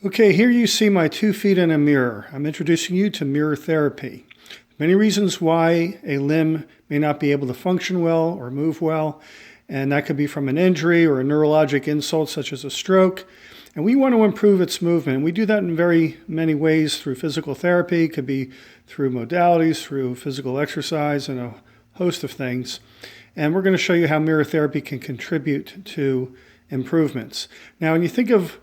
Okay, here you see my 2 feet in a mirror. I'm introducing you to mirror therapy. Many reasons why a limb may not be able to function well or move well, and that could be from an injury or a neurologic insult such as a stroke. And we want to improve its movement. We do that in very many ways through physical therapy. It could be through modalities, through physical exercise, and a host of things. And we're going to show you how mirror therapy can contribute to improvements. Now, when you think of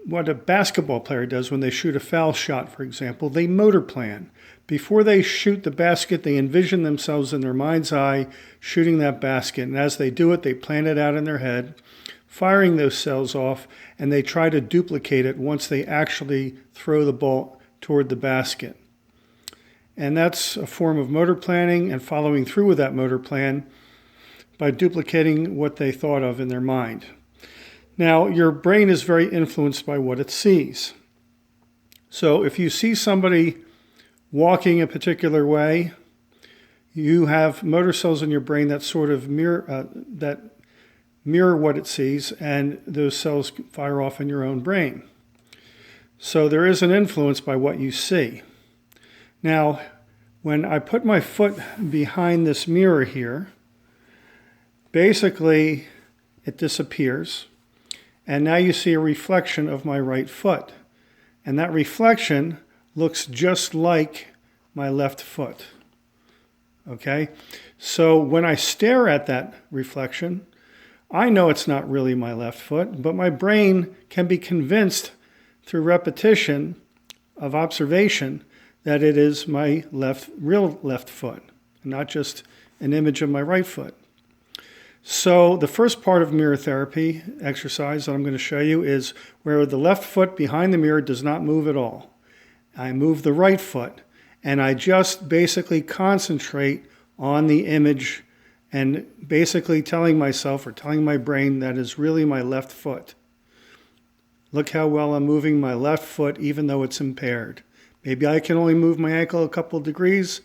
what a basketball player does when they shoot a foul shot, for example, they motor plan. Before they shoot the basket, they envision themselves in their mind's eye shooting that basket. And as they do it, they plan it out in their head, firing those cells off, and they try to duplicate it once they actually throw the ball toward the basket. And that's a form of motor planning and following through with that motor plan by duplicating what they thought of in their mind. Now, your brain is very influenced by what it sees. So if you see somebody walking a particular way, you have motor cells in your brain that sort of mirror what it sees, and those cells fire off in your own brain. So there is an influence by what you see. Now, when I put my foot behind this mirror here, basically it disappears. And now you see a reflection of my right foot. And that reflection looks just like my left foot. Okay? So when I stare at that reflection, I know it's not really my left foot, but my brain can be convinced through repetition of observation that it is my real left foot, not just an image of my right foot. So the first part of mirror therapy exercise that I'm going to show you is where the left foot behind the mirror does not move at all. I move the right foot, and I just basically concentrate on the image and basically telling myself or telling my brain that is really my left foot. Look how well I'm moving my left foot even though it's impaired. Maybe I can only move my ankle a couple of degrees.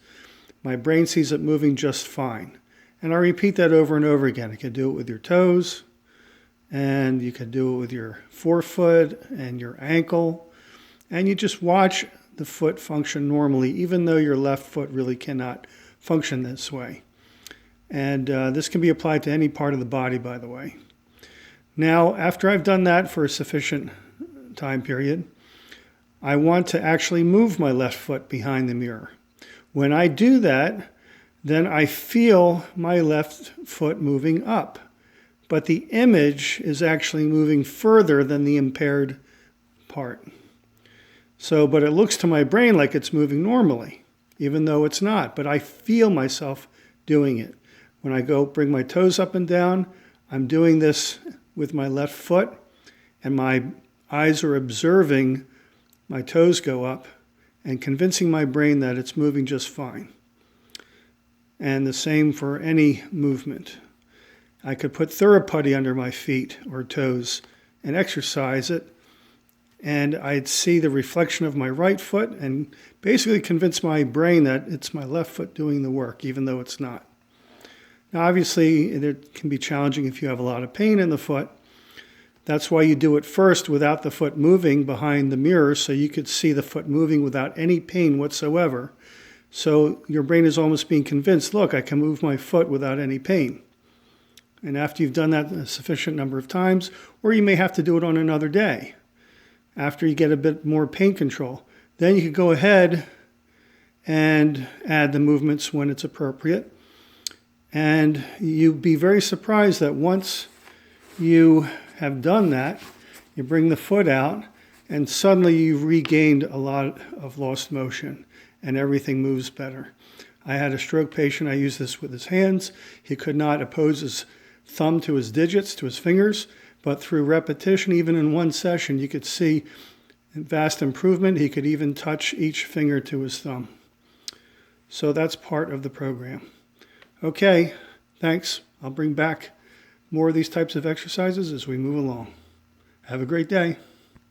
My brain sees it moving just fine. And I repeat that over and over again. You can do it with your toes, and you can do it with your forefoot and your ankle. And you just watch the foot function normally, even though your left foot really cannot function this way. And this can be applied to any part of the body, by the way. Now, after I've done that for a sufficient time period, I want to actually move my left foot behind the mirror. When I do that, then I feel my left foot moving up. But the image is actually moving further than the impaired part. But it looks to my brain like it's moving normally, even though it's not. But I feel myself doing it. When I go bring my toes up and down, I'm doing this with my left foot, and my eyes are observing my toes go up and convincing my brain that it's moving just fine. And the same for any movement. I could put Theraputty under my feet or toes and exercise it, and I'd see the reflection of my right foot and basically convince my brain that it's my left foot doing the work, even though it's not. Now, obviously, it can be challenging if you have a lot of pain in the foot. That's why you do it first without the foot moving behind the mirror, so you could see the foot moving without any pain whatsoever. So your brain is almost being convinced, look, I can move my foot without any pain. And after you've done that a sufficient number of times, or you may have to do it on another day, after you get a bit more pain control, then you can go ahead and add the movements when it's appropriate. And you'd be very surprised that once you have done that, you bring the foot out, and suddenly you've regained a lot of lost motion. And everything moves better. I had a stroke patient, I used this with his hands. He could not oppose his thumb to his digits, to his fingers, but through repetition, even in one session, you could see vast improvement. He could even touch each finger to his thumb. So that's part of the program. Okay, thanks. I'll bring back more of these types of exercises as we move along. Have a great day.